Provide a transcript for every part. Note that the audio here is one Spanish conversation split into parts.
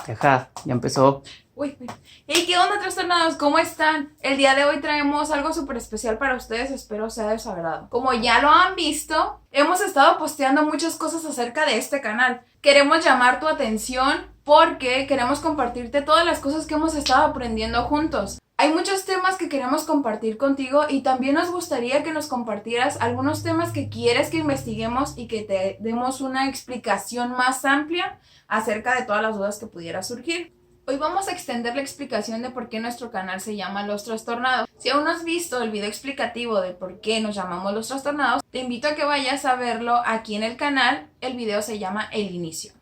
Deja, ya empezó. Uy, uy. Hey, ¿qué onda, trastornados? ¿Cómo están? El día de hoy traemos algo súper especial para ustedes, espero sea de su agrado. Como ya lo han visto, hemos estado posteando muchas cosas acerca de este canal. Queremos llamar tu atención porque queremos compartirte todas las cosas que hemos estado aprendiendo juntos. Hay muchos temas que queremos compartir contigo y también nos gustaría que nos compartieras algunos temas que quieres que investiguemos y que te demos una explicación más amplia acerca de todas las dudas que pudieran surgir. Hoy vamos a extender la explicación de por qué nuestro canal se llama Los Trastornados. Si aún no has visto el video explicativo de por qué nos llamamos Los Trastornados, te invito a que vayas a verlo aquí en el canal. El video se llama El Inicio.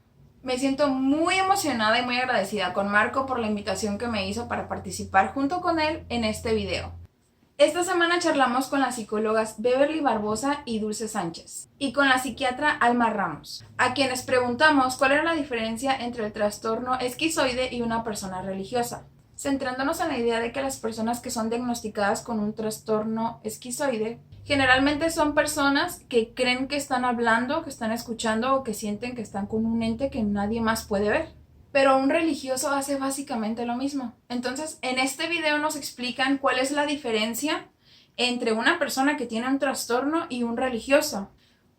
Me siento muy emocionada y muy agradecida con Marco por la invitación que me hizo para participar junto con él en este video. Esta semana charlamos con las psicólogas Beverly Barbosa y Dulce Sánchez y con la psiquiatra Alma Ramos, a quienes preguntamos cuál era la diferencia entre el trastorno esquizoide y una persona religiosa, centrándonos en la idea de que las personas que son diagnosticadas con un trastorno esquizoide generalmente son personas que creen que están hablando, que están escuchando o que sienten que están con un ente que nadie más puede ver. Pero un religioso hace básicamente lo mismo. Entonces, en este video nos explican cuál es la diferencia entre una persona que tiene un trastorno y un religioso.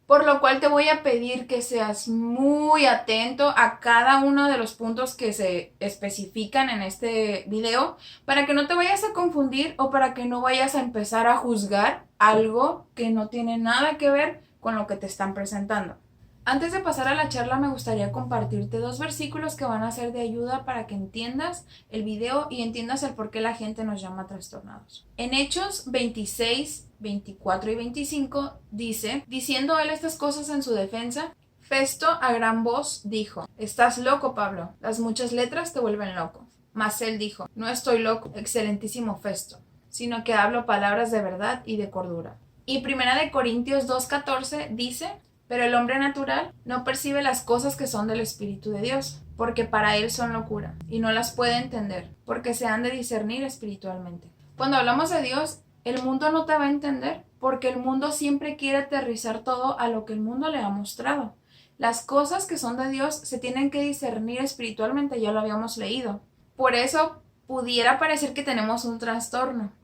Por lo cual te voy a pedir que seas muy atento a cada uno de los puntos que se especifican en este video para que no te vayas a confundir o para que no vayas a empezar a juzgar algo que no tiene nada que ver con lo que te están presentando. Antes de pasar a la charla me gustaría compartirte dos versículos que van a ser de ayuda para que entiendas el video y entiendas el por qué la gente nos llama trastornados. En Hechos 26, 24 y 25 dice, diciendo él estas cosas en su defensa, Festo a gran voz dijo, estás loco, Pablo, las muchas letras te vuelven loco. Mas él dijo, no estoy loco, excelentísimo Festo, sino que hablo palabras de verdad y de cordura. Y Primera de Corintios 2:14 dice, pero el hombre natural no percibe las cosas que son del Espíritu de Dios, porque para él son locura, y no las puede entender, porque se han de discernir espiritualmente. Cuando hablamos de Dios, el mundo no te va a entender, porque el mundo siempre quiere aterrizar todo a lo que el mundo le ha mostrado. Las cosas que son de Dios se tienen que discernir espiritualmente, ya lo habíamos leído. Por eso pudiera parecer que tenemos un trastorno.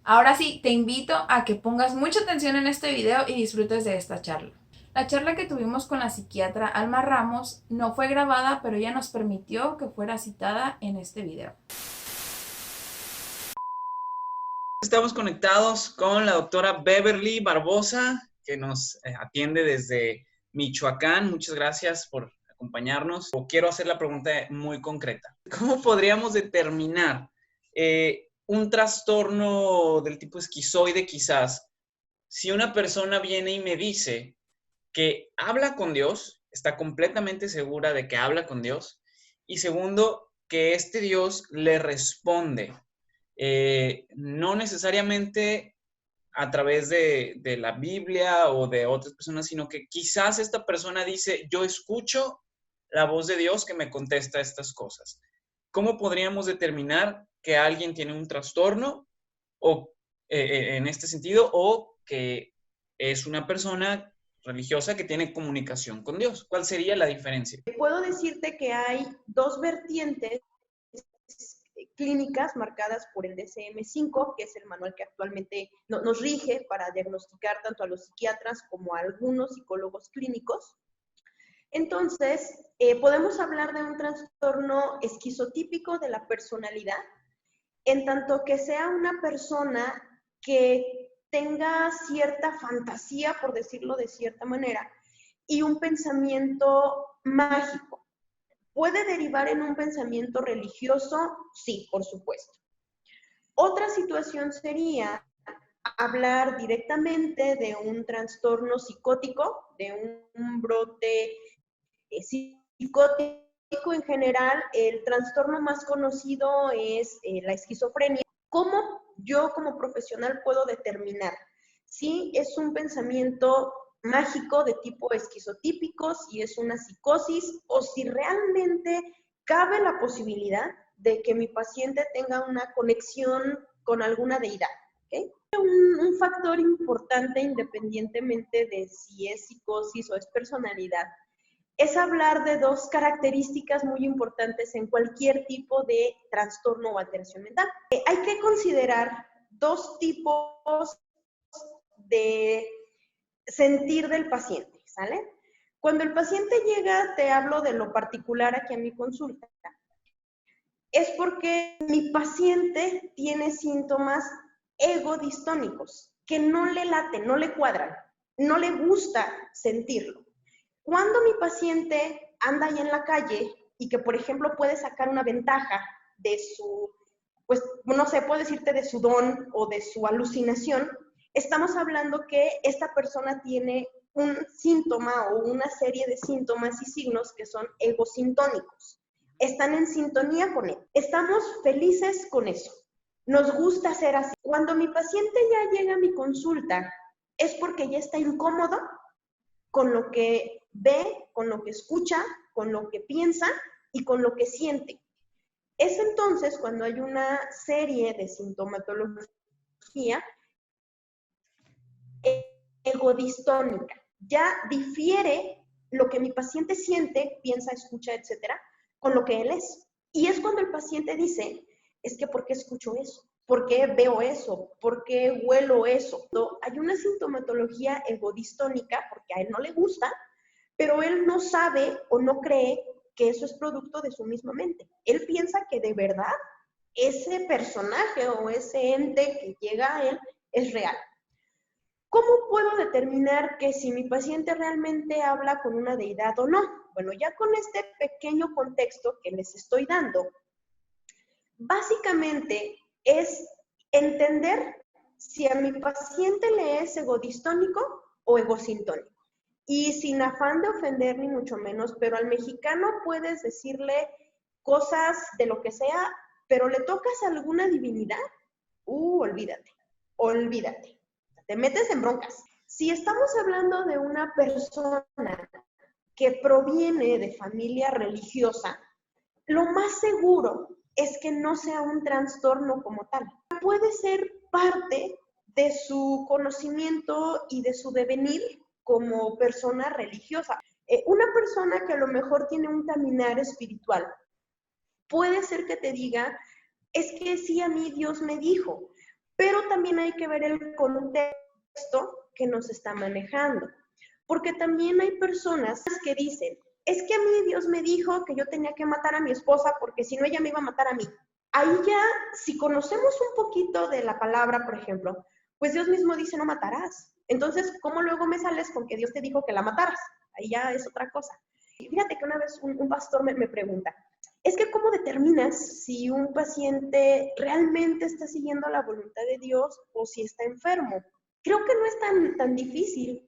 Ahora sí, te invito a que pongas mucha atención en este video y disfrutes de esta charla. La charla que tuvimos con la psiquiatra Alma Ramos no fue grabada, pero ella nos permitió que fuera citada en este video. Estamos conectados con la doctora Beverly Barbosa, que nos atiende desde Michoacán. Muchas gracias por acompañarnos. Quiero hacer la pregunta muy concreta. ¿Cómo podríamos determinar un trastorno del tipo esquizoide quizás si una persona viene y me dice que habla con Dios, está completamente segura de que habla con Dios, y segundo, que este Dios le responde? No necesariamente a través de la Biblia o de otras personas, sino que quizás esta persona dice, yo escucho la voz de Dios que me contesta estas cosas. ¿Cómo podríamos determinar que alguien tiene un trastorno o en este sentido o que es una persona religiosa que tiene comunicación con Dios? ¿Cuál sería la diferencia? Puedo decirte que hay dos vertientes clínicas marcadas por el DSM-5, que es el manual que actualmente nos rige para diagnosticar tanto a los psiquiatras como a algunos psicólogos clínicos. Entonces, podemos hablar de un trastorno esquizotípico de la personalidad, en tanto que sea una persona que tenga cierta fantasía, por decirlo de cierta manera, y un pensamiento mágico. ¿Puede derivar en un pensamiento religioso? Sí, por supuesto. Otra situación sería hablar directamente de un trastorno psicótico, de un brote psicótico en general. El trastorno más conocido es la esquizofrenia. ¿Cómo yo como profesional puedo determinar si es un pensamiento mágico de tipo esquizotípico, si es una psicosis o si realmente cabe la posibilidad de que mi paciente tenga una conexión con alguna deidad? ¿Okay? Un factor importante, independientemente de si es psicosis o es personalidad, es hablar de dos características muy importantes en cualquier tipo de trastorno o alteración mental. Hay que considerar dos tipos de sentir del paciente, ¿sale? Cuando el paciente llega, te hablo de lo particular aquí a mi consulta, es porque mi paciente tiene síntomas egodistónicos que no le laten, no le cuadran, no le gusta sentirlo. Cuando mi paciente anda ahí en la calle y que, por ejemplo, puede sacar una ventaja de su, pues, no sé, puedo decirte de su don o de su alucinación, estamos hablando que esta persona tiene un síntoma o una serie de síntomas y signos que son egosintónicos. Están en sintonía con él. Estamos felices con eso. Nos gusta ser así. Cuando mi paciente ya llega a mi consulta, es porque ya está incómodo con lo que ve, con lo que escucha, con lo que piensa y con lo que siente. Es entonces cuando hay una serie de sintomatología egodistónica. Ya difiere lo que mi paciente siente, piensa, escucha, etcétera, con lo que él es. Y es cuando el paciente dice, es que ¿por qué escucho eso? ¿Por qué veo eso? ¿Por qué huelo eso? Hay una sintomatología egodistónica porque a él no le gusta, pero él no sabe o no cree que eso es producto de su misma mente. Él piensa que de verdad ese personaje o ese ente que llega a él es real. ¿Cómo puedo determinar que si mi paciente realmente habla con una deidad o no? Bueno, ya con este pequeño contexto que les estoy dando, básicamente es entender si a mi paciente le es egodistónico o egosintónico. Y sin afán de ofender ni mucho menos, pero al mexicano puedes decirle cosas de lo que sea, pero le tocas a alguna divinidad, olvídate, olvídate. Te metes en broncas. Si estamos hablando de una persona que proviene de familia religiosa, lo más seguro es que no sea un trastorno como tal. Puede ser parte de su conocimiento y de su devenir como persona religiosa. Una persona que a lo mejor tiene un caminar espiritual, puede ser que te diga, es que sí, a mí Dios me dijo, pero también hay que ver el contexto que nos está manejando. Porque también hay personas que dicen, es que a mí Dios me dijo que yo tenía que matar a mi esposa porque si no ella me iba a matar a mí. Ahí ya, si conocemos un poquito de la palabra, por ejemplo, pues Dios mismo dice no matarás. Entonces, ¿cómo luego me sales con que Dios te dijo que la mataras? Ahí ya es otra cosa. Y fíjate que una vez un pastor me pregunta, es que ¿cómo determinas si un paciente realmente está siguiendo la voluntad de Dios o si está enfermo? Creo que no es tan difícil.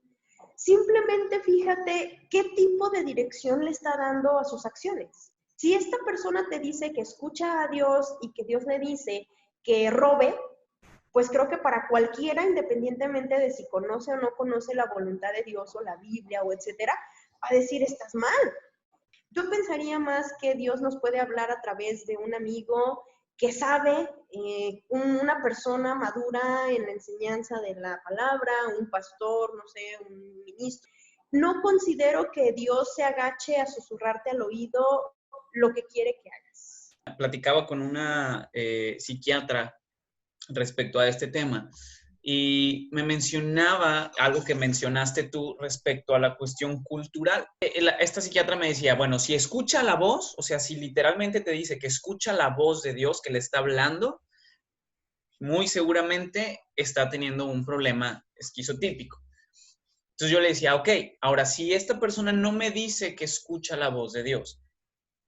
Simplemente fíjate qué tipo de dirección le está dando a sus acciones. Si esta persona te dice que escucha a Dios y que Dios le dice que robe, pues creo que para cualquiera, independientemente de si conoce o no conoce la voluntad de Dios o la Biblia o etcétera, va a decir, estás mal. Yo pensaría más que Dios nos puede hablar a través de un amigo que sabe, una persona madura en la enseñanza de la palabra, un pastor, no sé, un ministro. No considero que Dios se agache a susurrarte al oído lo que quiere que hagas. Platicaba con una psiquiatra respecto a este tema y me mencionaba algo que mencionaste tú respecto a la cuestión cultural. Esta psiquiatra me decía, bueno, si escucha la voz, o sea, si literalmente te dice que escucha la voz de Dios que le está hablando, muy seguramente está teniendo un problema esquizotípico. Entonces yo le decía, ok, ahora si esta persona no me dice que escucha la voz de Dios,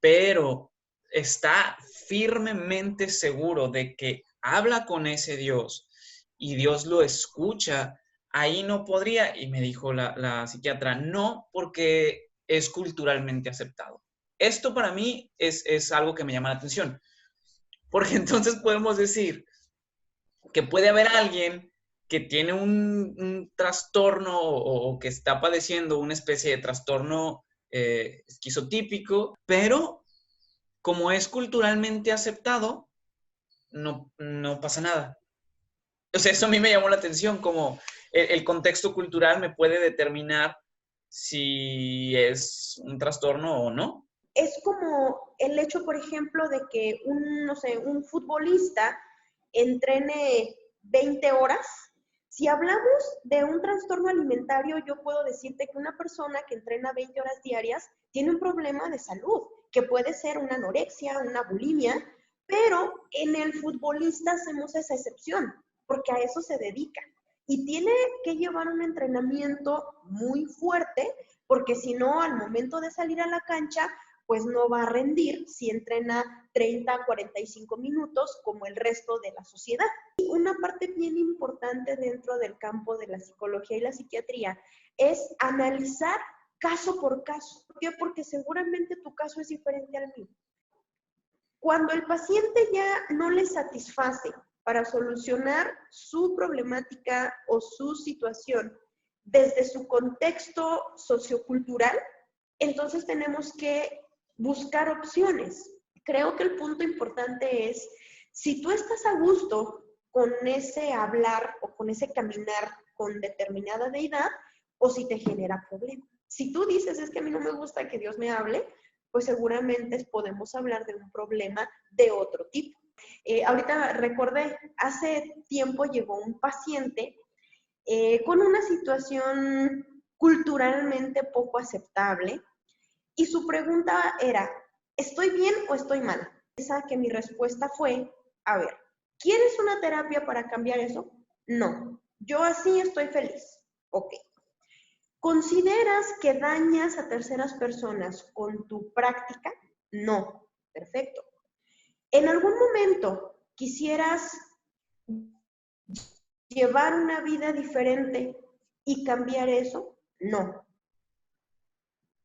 pero está firmemente seguro de que habla con ese Dios y Dios lo escucha, ahí no podría. Y me dijo la psiquiatra, no, porque es culturalmente aceptado. Esto para mí es algo que me llama la atención, porque entonces podemos decir que puede haber alguien que tiene un trastorno o que está padeciendo una especie de trastorno esquizotípico, pero como es culturalmente aceptado, no pasa nada. O sea, eso a mí me llamó la atención, como el contexto cultural me puede determinar si es un trastorno o no. Es como el hecho, por ejemplo, de que no sé, un futbolista entrene 20 horas. Si hablamos de un trastorno alimentario, yo puedo decirte que una persona que entrena 20 horas diarias tiene un problema de salud, que puede ser una anorexia, una bulimia, pero en el futbolista hacemos esa excepción, porque a eso se dedica. Y tiene que llevar un entrenamiento muy fuerte, porque si no, al momento de salir a la cancha, pues no va a rendir si entrena 30, 45 minutos como el resto de la sociedad. Y una parte bien importante dentro del campo de la psicología y la psiquiatría es analizar caso por caso. ¿Por qué? Porque seguramente tu caso es diferente al mío. Cuando el paciente ya no le satisface para solucionar su problemática o su situación desde su contexto sociocultural, entonces tenemos que buscar opciones. Creo que el punto importante es, si tú estás a gusto con ese hablar o con ese caminar con determinada deidad, o si te genera problema. Si tú dices, es que a mí no me gusta que Dios me hable, pues seguramente podemos hablar de un problema de otro tipo. Ahorita recordé, hace tiempo llegó un paciente con una situación culturalmente poco aceptable, y su pregunta era, ¿estoy bien o estoy mal? Esa que mi respuesta fue, a ver, ¿quieres una terapia para cambiar eso? No, yo así estoy feliz. Ok. ¿Consideras que dañas a terceras personas con tu práctica? No. Perfecto. ¿En algún momento quisieras llevar una vida diferente y cambiar eso? No.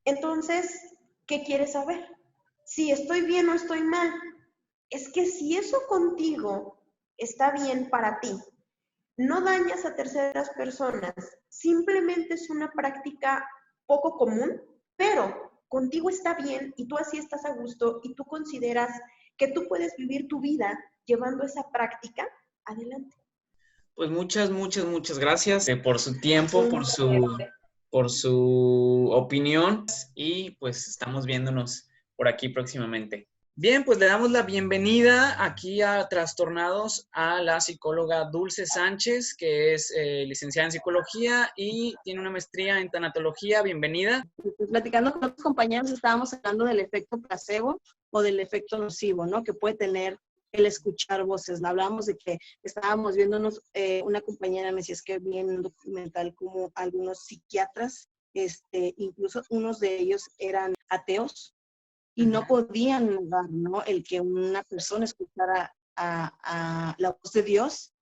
Entonces, ¿qué quieres saber? Si estoy bien o estoy mal. Es que si eso contigo está bien para ti, no dañas a terceras personas, simplemente es una práctica poco común, pero contigo está bien y tú así estás a gusto y tú consideras que tú puedes vivir tu vida llevando esa práctica, adelante. Pues muchas gracias por su tiempo, por su opinión y pues estamos viéndonos por aquí próximamente. Bien, pues le damos la bienvenida aquí a Trastornados a la psicóloga Dulce Sánchez, que es licenciada en psicología y tiene una maestría en tanatología. Bienvenida. Platicando con otros compañeros estábamos hablando del efecto placebo o del efecto nocivo, ¿no? Que puede tener el escuchar voces. Hablábamos de que estábamos viéndonos, una compañera me decía, es que vi en un documental como algunos psiquiatras, incluso unos de ellos eran ateos y no podían negar, ¿no? El que una persona escuchara a la voz de Dios,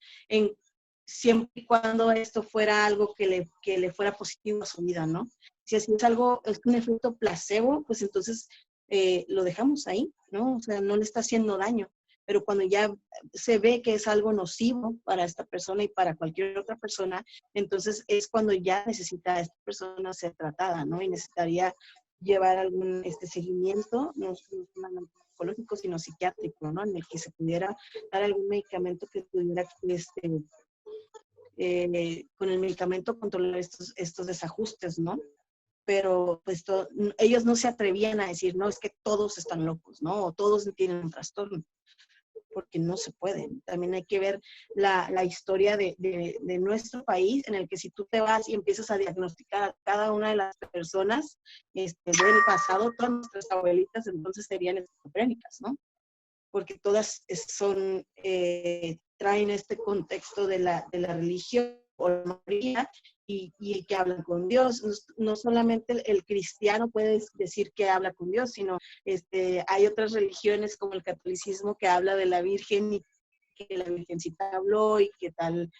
siempre y cuando esto fuera algo que le fuera positivo a su vida, ¿no? Si así es un efecto placebo, pues entonces lo dejamos ahí, ¿no? O sea, no le está haciendo daño. Pero cuando ya se ve que es algo nocivo para esta persona y para cualquier otra persona, entonces es cuando ya necesita esta persona ser tratada, ¿no? Y necesitaría llevar algún seguimiento, no solamente psicológico, sino psiquiátrico, ¿no? En el que se pudiera dar algún medicamento que pudiera, con el medicamento controlar estos desajustes, ¿no? Pero pues ellos no se atrevían a decir, no, es que todos están locos, ¿no? O todos tienen un trastorno, porque no se puede. También hay que ver la historia de nuestro país, en el que si tú te vas y empiezas a diagnosticar a cada una de las personas del pasado, todas nuestras abuelitas entonces serían esquizofrénicas, ¿no? Porque todas traen este contexto de la religión o la mayoría, y que hablan con Dios. No solamente el cristiano puede decir que habla con Dios, sino hay otras religiones como el catolicismo que habla de la Virgen y que la Virgencita habló y que tal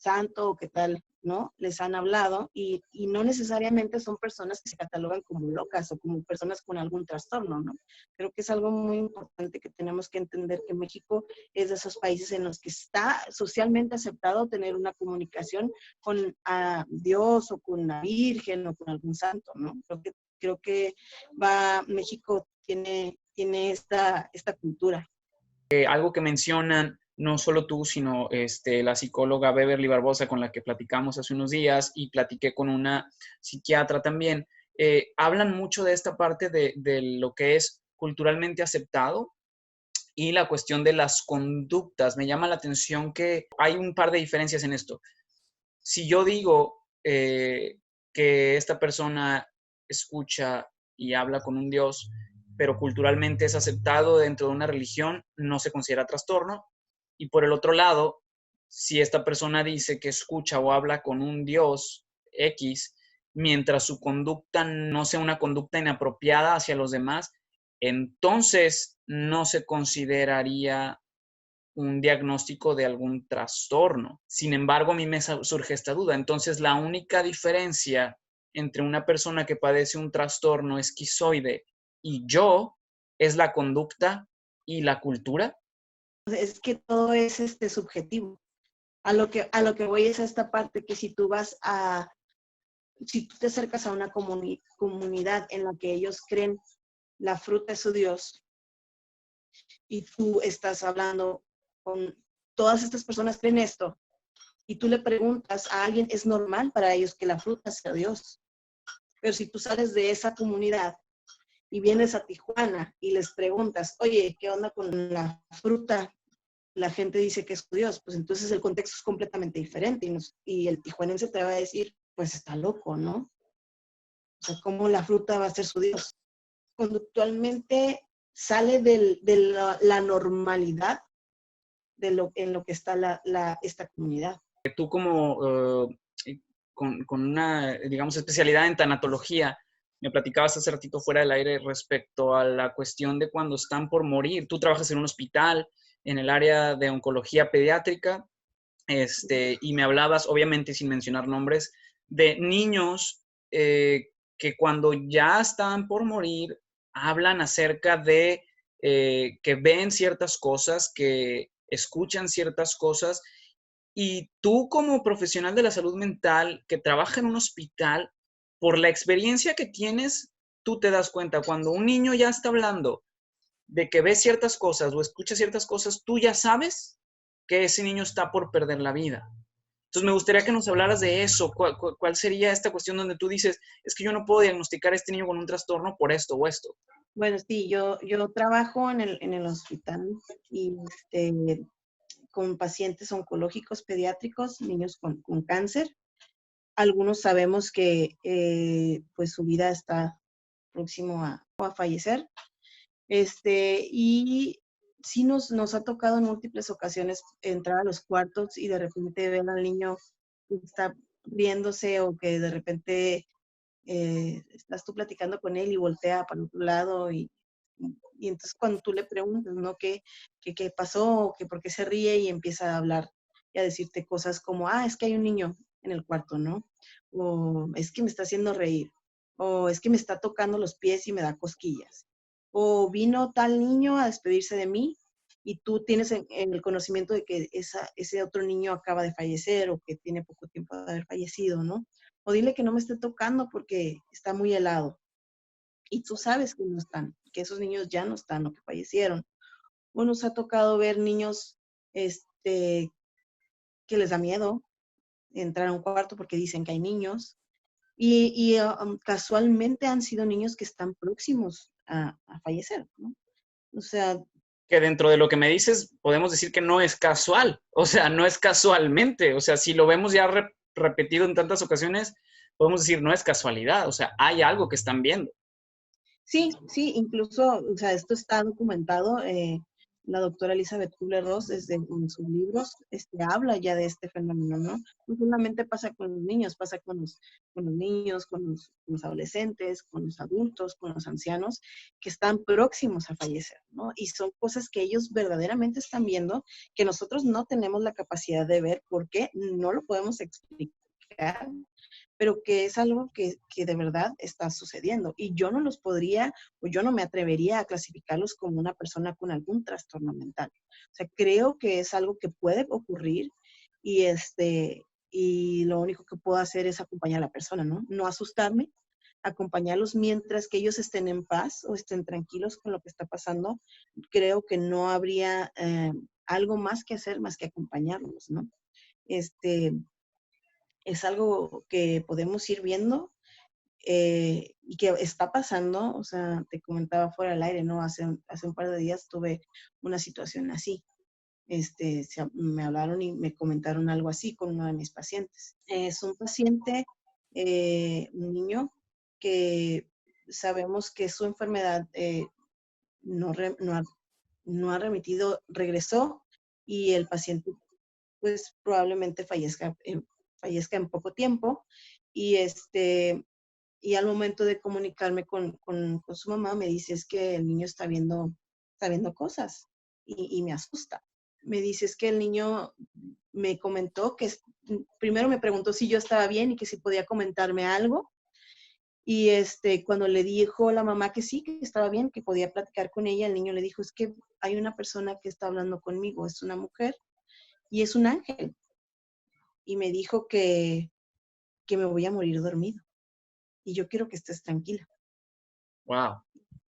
santo o que tal, ¿no? Les han hablado y no necesariamente son personas que se catalogan como locas o como personas con algún trastorno, ¿no? Creo que es algo muy importante que tenemos que entender, que México es de esos países en los que está socialmente aceptado tener una comunicación con Dios o con la Virgen o con algún santo, ¿no? Creo que México tiene esta cultura. Algo que mencionan no solo tú, sino la psicóloga Beverly Barbosa con la que platicamos hace unos días y platiqué con una psiquiatra también, hablan mucho de esta parte de lo que es culturalmente aceptado y la cuestión de las conductas. Me llama la atención que hay un par de diferencias en esto. Si yo digo que esta persona escucha y habla con un Dios, pero culturalmente es aceptado dentro de una religión, no se considera trastorno. Y por el otro lado, si esta persona dice que escucha o habla con un Dios X, mientras su conducta no sea una conducta inapropiada hacia los demás, entonces no se consideraría un diagnóstico de algún trastorno. Sin embargo, a mí me surge esta duda. Entonces, la única diferencia entre una persona que padece un trastorno esquizoide y yo es la conducta y la cultura. Es que todo es subjetivo. A lo que voy es a esta parte que si tú te acercas a una comunidad en la que ellos creen la fruta es su Dios y tú estás hablando con todas estas personas creen esto y tú le preguntas a alguien, es normal para ellos que la fruta sea Dios. Pero si tú sales de esa comunidad y vienes a Tijuana y les preguntas, oye, ¿qué onda con la fruta? La gente dice que es su Dios, pues entonces el contexto es completamente diferente y el tijuanense te va a decir, pues está loco, ¿no? O sea, ¿cómo la fruta va a ser su Dios? Conductualmente sale de la normalidad en lo que está esta comunidad. Tú como con una, digamos, especialidad en tanatología, me platicabas hace ratito fuera del aire respecto a la cuestión de cuando están por morir. Tú trabajas en un hospital, en el área de oncología pediátrica, y me hablabas, obviamente sin mencionar nombres, de niños que cuando ya están por morir, hablan acerca de que ven ciertas cosas, que escuchan ciertas cosas, y tú como profesional de la salud mental que trabaja en un hospital, por la experiencia que tienes, tú te das cuenta, cuando un niño ya está hablando de que ve ciertas cosas o escucha ciertas cosas, tú ya sabes que ese niño está por perder la vida. Entonces me gustaría que nos hablaras de eso. ¿Cuál sería esta cuestión donde tú dices, es que yo no puedo diagnosticar a este niño con un trastorno por esto o esto? Bueno, sí, yo trabajo en el hospital y con pacientes oncológicos pediátricos, niños con cáncer. Algunos sabemos que pues su vida está próximo a fallecer. Y sí nos ha tocado en múltiples ocasiones entrar a los cuartos y de repente ver al niño que está riéndose o que de repente estás tú platicando con él y voltea para otro lado y entonces cuando tú le preguntas, ¿no? ¿Qué pasó? ¿Que por qué se ríe? Y empieza a hablar y a decirte cosas como, es que hay un niño en el cuarto, ¿no? O es que me está haciendo reír. O es que me está tocando los pies y me da cosquillas. O vino tal niño a despedirse de mí y tú tienes en el conocimiento de que ese otro niño acaba de fallecer o que tiene poco tiempo de haber fallecido, ¿no? O dile que no me esté tocando porque está muy helado. Y tú sabes que no están, que esos niños ya no están o que fallecieron. O nos ha tocado ver niños que les da miedo entrar a un cuarto porque dicen que hay niños. Y casualmente han sido niños que están próximos a fallecer, ¿no? O sea, Que dentro de lo que me dices, podemos decir que no es casual, o sea, no es casualmente, o sea, si lo vemos ya repetido en tantas ocasiones, podemos decir no es casualidad, o sea, hay algo que están viendo. sí, incluso, o sea, esto está documentado. La doctora Elizabeth Kubler-Ross, desde en sus libros, habla ya de este fenómeno, ¿no? No solamente pasa con los niños, pasa con los niños, con los adolescentes, con los adultos, con los ancianos, que están próximos a fallecer, ¿no? Y son cosas que ellos verdaderamente están viendo, que nosotros no tenemos la capacidad de ver porque no lo podemos explicar, pero que es algo que de verdad está sucediendo. Y yo no los podría, o yo no me atrevería a clasificarlos como una persona con algún trastorno mental. O sea, creo que es algo que puede ocurrir y, y lo único que puedo hacer es acompañar a la persona, ¿no? No asustarme, acompañarlos mientras que ellos estén en paz o estén tranquilos con lo que está pasando. Creo que no habría algo más que hacer, más que acompañarlos, ¿no? Es algo que podemos ir viendo y que está pasando, o sea, te comentaba fuera del aire, ¿no? Hace un par de días tuve una situación así. Me hablaron y me comentaron algo así con uno de mis pacientes. Es un paciente, un niño, que sabemos que su enfermedad no ha remitido, regresó y el paciente pues probablemente fallezca en poco tiempo. Y, y al momento de comunicarme con su mamá, me dice, es que el niño está viendo cosas y me asusta. Me dice, es que el niño me comentó que, primero me preguntó si yo estaba bien y que si podía comentarme algo. Y cuando le dijo la mamá que sí, que estaba bien, que podía platicar con ella, el niño le dijo, es que hay una persona que está hablando conmigo, es una mujer y es un ángel. Y me dijo que me voy a morir dormido y yo quiero que estés tranquila. Wow.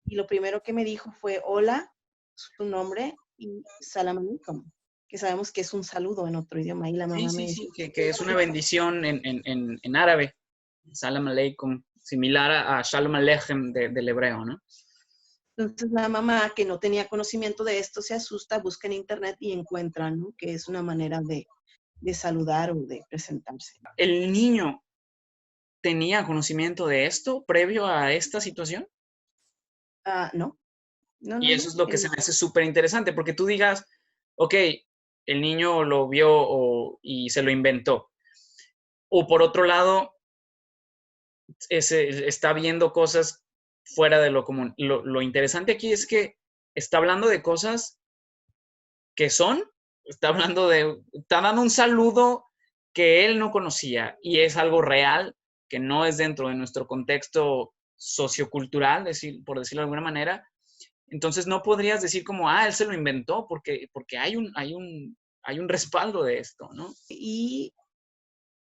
Y lo primero que me dijo fue, hola, su nombre, y salam alaikum, que sabemos que es un saludo en otro idioma. Y la mamá me Sí, decía, que es una bendición en árabe. Salam aleikum, similar a Shalom Aleichem del hebreo, ¿no? entonces la mamá, que no tenía conocimiento de esto, se asusta, busca en internet y encuentra, ¿no? Que es una manera de saludar o de presentarse. ¿El niño tenía conocimiento de esto previo a esta situación? No. Y eso es lo que se me hace súper interesante, porque tú digas, ok, el niño lo vio y se lo inventó. O por otro lado, está viendo cosas fuera de lo común. Lo interesante aquí es que está hablando de cosas que está dando un saludo que él no conocía y es algo real, que no es dentro de nuestro contexto sociocultural, por decirlo de alguna manera. Entonces no podrías decir como, él se lo inventó, porque hay un respaldo de esto, ¿no? Y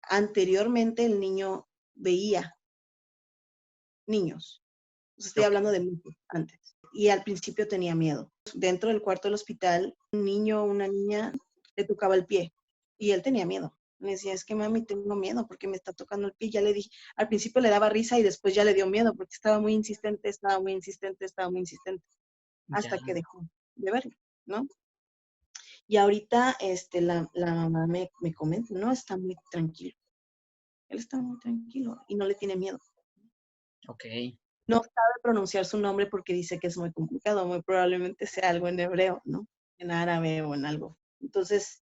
anteriormente el niño veía niños. Estoy hablando de mucho antes. Y al principio tenía miedo. Dentro del cuarto del hospital, un niño o una niña le tocaba el pie y él tenía miedo. Me decía, es que mami, tengo miedo porque me está tocando el pie. Ya le dije, al principio le daba risa y después ya le dio miedo porque estaba muy insistente, hasta que dejó de verlo, ¿no? Y ahorita la mamá me comenta, no, está muy tranquilo. Él está muy tranquilo y no le tiene miedo. Ok. No sabe pronunciar su nombre porque dice que es muy complicado, muy probablemente sea algo en hebreo, ¿no? En árabe o en algo. Entonces,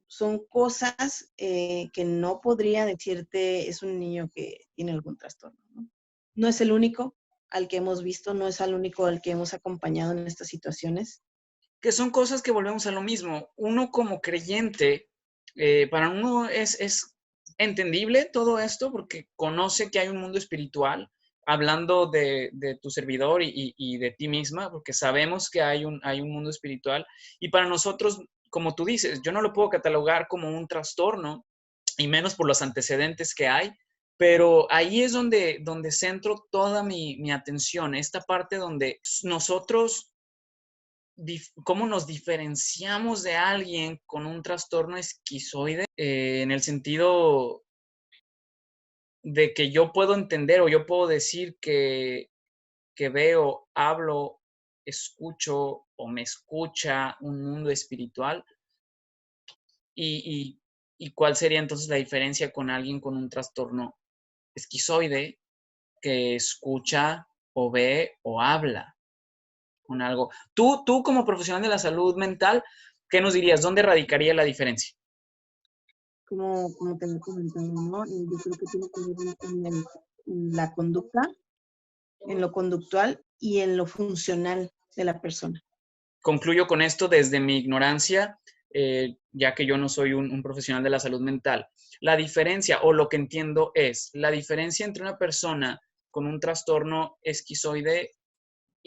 son cosas que no podría decirte, es un niño que tiene algún trastorno, ¿no? No es el único al que hemos visto, no es el único al que hemos acompañado en estas situaciones. Que son cosas que volvemos a lo mismo. Uno como creyente, para uno es entendible todo esto porque conoce que hay un mundo espiritual, hablando de tu servidor y de ti misma, porque sabemos que hay un mundo espiritual. Y para nosotros, como tú dices, yo no lo puedo catalogar como un trastorno, y menos por los antecedentes que hay, pero ahí es donde centro toda mi atención, esta parte donde nosotros cómo nos diferenciamos de alguien con un trastorno esquizoide, en el sentido de que yo puedo entender o yo puedo decir que veo, hablo, escucho o me escucha un mundo espiritual y cuál sería entonces la diferencia con alguien con un trastorno esquizoide que escucha o ve o habla con algo. Tú como profesional de la salud mental, ¿qué nos dirías? ¿Dónde radicaría la diferencia? Como te he comentado, ¿no? Yo creo que tiene que ver en la conducta, en lo conductual y en lo funcional de la persona. Concluyo con esto desde mi ignorancia, ya que yo no soy un profesional de la salud mental. La diferencia, o lo que entiendo es, la diferencia entre una persona con un trastorno esquizoide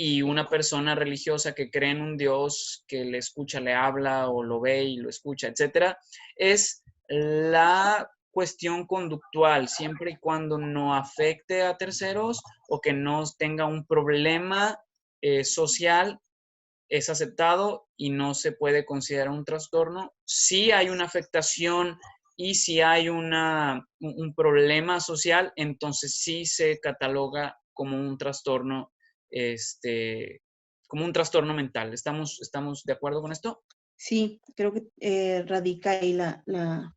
y una persona religiosa que cree en un Dios que le escucha, le habla o lo ve y lo escucha, etcétera, es la cuestión conductual, siempre y cuando no afecte a terceros o que no tenga un problema social es aceptado y no se puede considerar un trastorno. Si hay una afectación y si hay un problema social, entonces sí se cataloga como un trastorno, mental. ¿Estamos de acuerdo con esto? Sí, creo que radica ahí la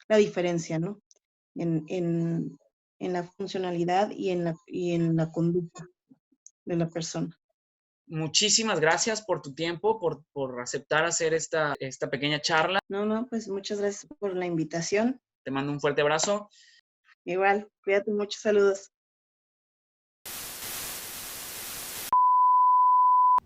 diferencia, ¿no? En la funcionalidad y en la conducta de la persona. Muchísimas gracias por tu tiempo, por aceptar hacer esta pequeña charla. No, pues muchas gracias por la invitación. Te mando un fuerte abrazo. Igual, cuídate mucho, saludos.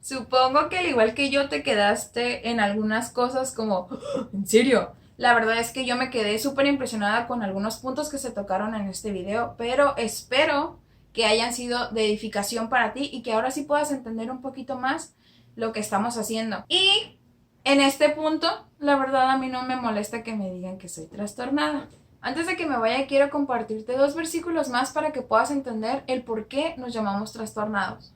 Supongo que al igual que yo te quedaste en algunas cosas como, ¿en serio? La verdad es que yo me quedé súper impresionada con algunos puntos que se tocaron en este video, pero espero que hayan sido de edificación para ti y que ahora sí puedas entender un poquito más lo que estamos haciendo. Y en este punto, la verdad a mí no me molesta que me digan que soy trastornada. Antes de que me vaya, quiero compartirte 2 versículos más para que puedas entender el por qué nos llamamos trastornados.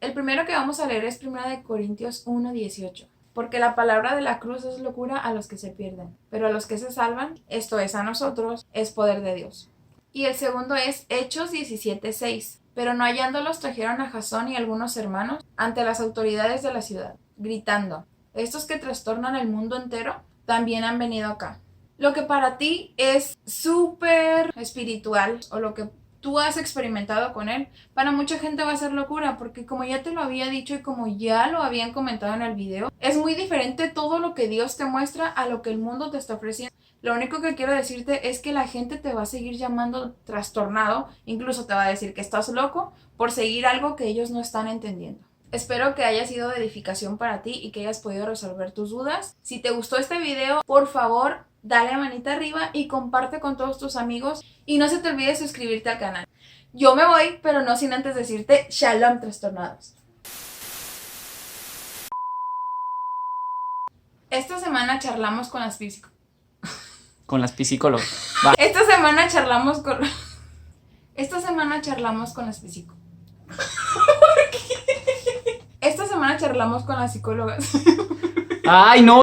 El primero que vamos a leer es 1 Corintios 1:18. Porque la palabra de la cruz es locura a los que se pierden, pero a los que se salvan, esto es a nosotros, es poder de Dios. Y el segundo es Hechos 17:6. Pero no hallándolos trajeron a Jasón y algunos hermanos ante las autoridades de la ciudad, gritando, estos que trastornan el mundo entero también han venido acá. Lo que para ti es súper espiritual o lo que tú has experimentado con él, para mucha gente va a ser locura, porque como ya te lo había dicho y como ya lo habían comentado en el video, es muy diferente todo lo que Dios te muestra a lo que el mundo te está ofreciendo. Lo único que quiero decirte es que la gente te va a seguir llamando trastornado, incluso te va a decir que estás loco por seguir algo que ellos no están entendiendo. Espero que haya sido de edificación para ti y que hayas podido resolver tus dudas. Si te gustó este video, por favor, dale a manita arriba y comparte con todos tus amigos. Y no se te olvide suscribirte al canal. Yo me voy, pero no sin antes decirte Shalom, trastornados. Esta semana charlamos con las psicólogas. Con las psicólogas. Esta semana charlamos con las psicólogas. Esta semana charlamos con las psicólogas. ¡Ay, no!